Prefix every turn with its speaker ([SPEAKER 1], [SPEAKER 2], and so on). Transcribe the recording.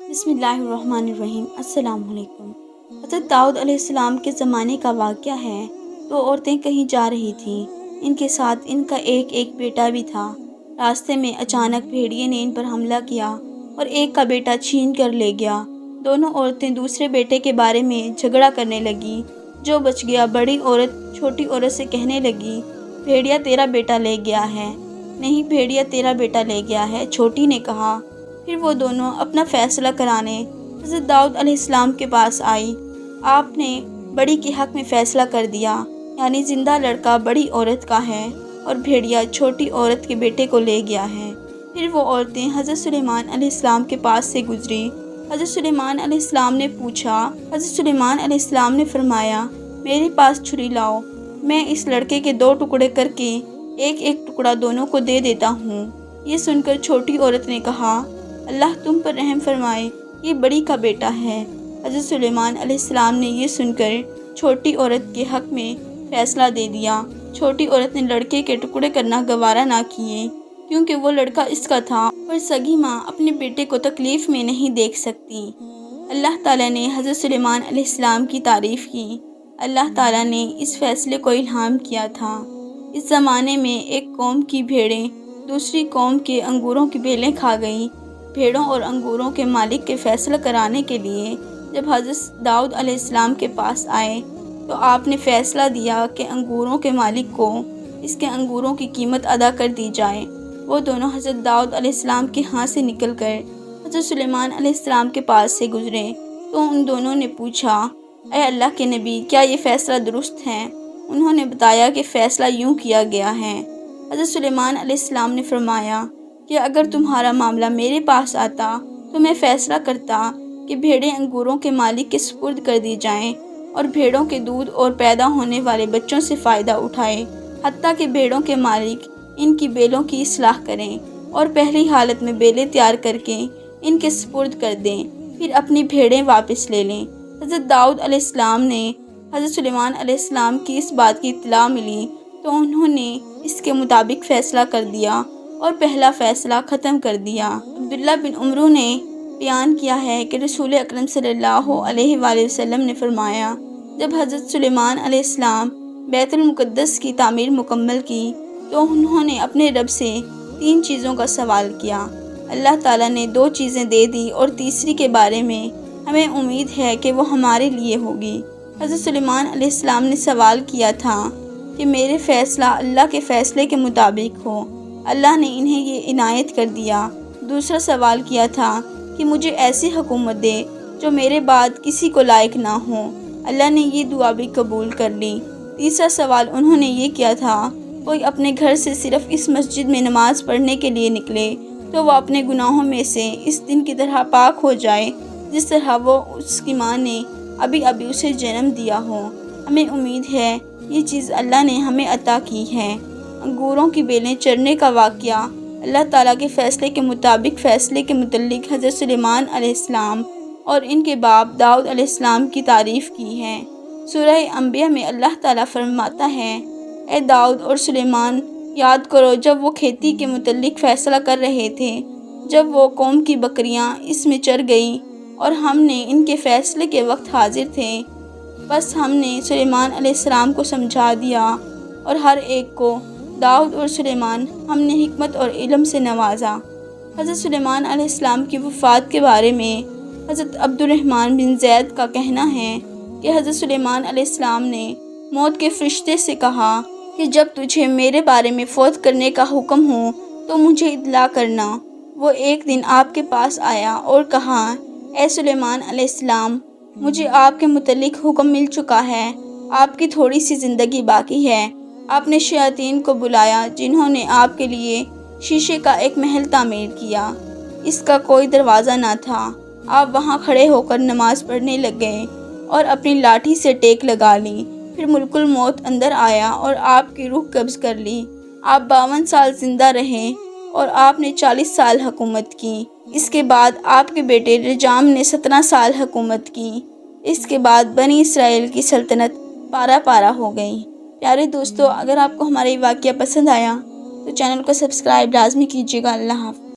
[SPEAKER 1] بسم اللہ الرحمن الرحیم۔ السلام علیکم۔ حضرت داؤد علیہ السلام کے زمانے کا واقعہ ہے۔ دو عورتیں کہیں جا رہی تھیں، ان کے ساتھ ان کا ایک بیٹا بھی تھا۔ راستے میں اچانک بھیڑیے نے ان پر حملہ کیا اور ایک کا بیٹا چھین کر لے گیا۔ دونوں عورتیں دوسرے بیٹے کے بارے میں جھگڑا کرنے لگیں۔ جو بچ گیا بڑی عورت چھوٹی عورت سے کہنے لگی، بھیڑیا تیرا بیٹا لے گیا ہے۔ نہیں، بھیڑیا تیرا بیٹا لے گیا ہے، چھوٹی نے کہا۔ پھر وہ دونوں اپنا فیصلہ کرانے حضرت داؤد علیہ السلام کے پاس آئی۔ آپ نے بڑی کے حق میں فیصلہ کر دیا، یعنی زندہ لڑکا بڑی عورت کا ہے اور بھیڑیا چھوٹی عورت کے بیٹے کو لے گیا ہے۔ پھر وہ عورتیں حضرت سلیمان علیہ السلام کے پاس سے گزری۔ حضرت سلیمان علیہ السلام نے پوچھا، حضرت سلیمان علیہ السلام نے فرمایا، میرے پاس چھری لاؤ، میں اس لڑکے کے 2 ٹکڑے کر کے ایک ٹکڑا دونوں کو دے دیتا ہوں۔ یہ سن کر چھوٹی عورت نے کہا، اللہ تم پر رحم فرمائے، یہ بڑی کا بیٹا ہے۔ حضرت سلیمان علیہ السلام نے یہ سن کر چھوٹی عورت کے حق میں فیصلہ دے دیا۔ چھوٹی عورت نے لڑکے کے ٹکڑے کرنا گوارا نہ کیے، کیونکہ وہ لڑکا اس کا تھا اور سگی ماں اپنے بیٹے کو تکلیف میں نہیں دیکھ سکتی۔ اللہ تعالیٰ نے حضرت سلیمان علیہ السلام کی تعریف کی۔ اللہ تعالیٰ نے اس فیصلے کو الہام کیا تھا۔ اس زمانے میں ایک قوم کی بھیڑیں دوسری قوم کے انگوروں کی بیلیں کھا گئیں۔ بھیڑوں اور انگوروں کے مالک کے فیصلہ کرانے کے لیے جب حضرت داؤد علیہ السلام کے پاس آئے تو آپ نے فیصلہ دیا کہ انگوروں کے مالک کو اس کے انگوروں کی قیمت ادا کر دی جائے۔ وہ دونوں حضرت داؤد علیہ السلام کے ہاں سے نکل کر حضرت سلیمان علیہ السلام کے پاس سے گزرے تو ان دونوں نے پوچھا، اے اللہ کے نبی، کیا یہ فیصلہ درست ہے؟ انہوں نے بتایا کہ فیصلہ یوں کیا گیا ہے۔ حضرت سلیمان علیہ السلام نے فرمایا کہ اگر تمہارا معاملہ میرے پاس آتا تو میں فیصلہ کرتا کہ بھیڑیں انگوروں کے مالک کے سپرد کر دی جائیں اور بھیڑوں کے دودھ اور پیدا ہونے والے بچوں سے فائدہ اٹھائے، حتیٰ کہ بھیڑوں کے مالک ان کی بیلوں کی اصلاح کریں اور پہلی حالت میں بیلیں تیار کر کے ان کے سپرد کر دیں، پھر اپنی بھیڑیں واپس لے لیں۔ حضرت داؤد علیہ السلام نے حضرت سلیمان علیہ السلام کی اس بات کی اطلاع ملی تو انہوں نے اس کے مطابق فیصلہ کر دیا اور پہلا فیصلہ ختم کر دیا۔ عبداللہ بن عمرو نے بیان کیا ہے کہ رسول اکرم صلی اللہ علیہ وآلہ وسلم نے فرمایا، جب حضرت سلیمان علیہ السلام بیت المقدس کی تعمیر مکمل کی تو انہوں نے اپنے رب سے 3 چیزوں کا سوال کیا۔ اللہ تعالیٰ نے 2 چیزیں دے دی اور تیسری کے بارے میں ہمیں امید ہے کہ وہ ہمارے لیے ہوگی۔ حضرت سلیمان علیہ السلام نے سوال کیا تھا کہ میرے فیصلہ اللہ کے فیصلے کے مطابق ہو۔ اللہ نے انہیں یہ عنایت کر دیا۔ دوسرا سوال کیا تھا کہ مجھے ایسی حکومت دے جو میرے بعد کسی کو لائق نہ ہو۔ اللہ نے یہ دعا بھی قبول کر لی۔ تیسرا سوال انہوں نے یہ کیا تھا، کوئی اپنے گھر سے صرف اس مسجد میں نماز پڑھنے کے لیے نکلے تو وہ اپنے گناہوں میں سے اس دن کی طرح پاک ہو جائے جس طرح وہ اس کی ماں نے ابھی اسے جنم دیا ہو۔ ہمیں امید ہے یہ چیز اللہ نے ہمیں عطا کی ہے۔ انگوروں کی بیلیں چرنے کا واقعہ اللہ تعالیٰ کے فیصلے کے مطابق فیصلے کے متعلق حضرت سلیمان علیہ السلام اور ان کے باپ داؤد علیہ السلام کی تعریف کی ہے۔ سورہ انبیاء میں اللہ تعالیٰ فرماتا ہے، اے داؤد اور سلیمان، یاد کرو جب وہ کھیتی کے متعلق فیصلہ کر رہے تھے، جب وہ قوم کی بکریاں اس میں چر گئیں اور ہم نے ان کے فیصلے کے وقت حاضر تھے، بس ہم نے سلیمان علیہ السلام کو سمجھا دیا اور ہر ایک کو، داؤد اور سلیمان، ہم نے حکمت اور علم سے نوازا۔ حضرت سلیمان علیہ السلام کی وفات کے بارے میں حضرت عبد الرحمن بن زید کا کہنا ہے کہ حضرت سلیمان علیہ السلام نے موت کے فرشتے سے کہا کہ جب تجھے میرے بارے میں فوت کرنے کا حکم ہو تو مجھے اطلاع کرنا۔ وہ ایک دن آپ کے پاس آیا اور کہا، اے سلیمان علیہ السلام، مجھے آپ کے متعلق حکم مل چکا ہے، آپ کی تھوڑی سی زندگی باقی ہے۔ آپ نے شیاطین کو بلایا جنہوں نے آپ کے لیے شیشے کا ایک محل تعمیر کیا۔ اس کا کوئی دروازہ نہ تھا۔ آپ وہاں کھڑے ہو کر نماز پڑھنے لگ گئے اور اپنی لاٹھی سے ٹیک لگا لی۔ پھر ملک الموت اندر آیا اور آپ کی روح قبض کر لی۔ آپ 52 سال زندہ رہے اور آپ نے 40 سال حکومت کی۔ اس کے بعد آپ کے بیٹے رجام نے 17 سال حکومت کی۔ اس کے بعد بنی اسرائیل کی سلطنت پارا پارا ہو گئی۔ پیارے دوستو، اگر آپ کو ہمارا یہ واقعہ پسند آیا تو چینل کو سبسکرائب لازمی کیجیے گا۔ اللہ حافظ۔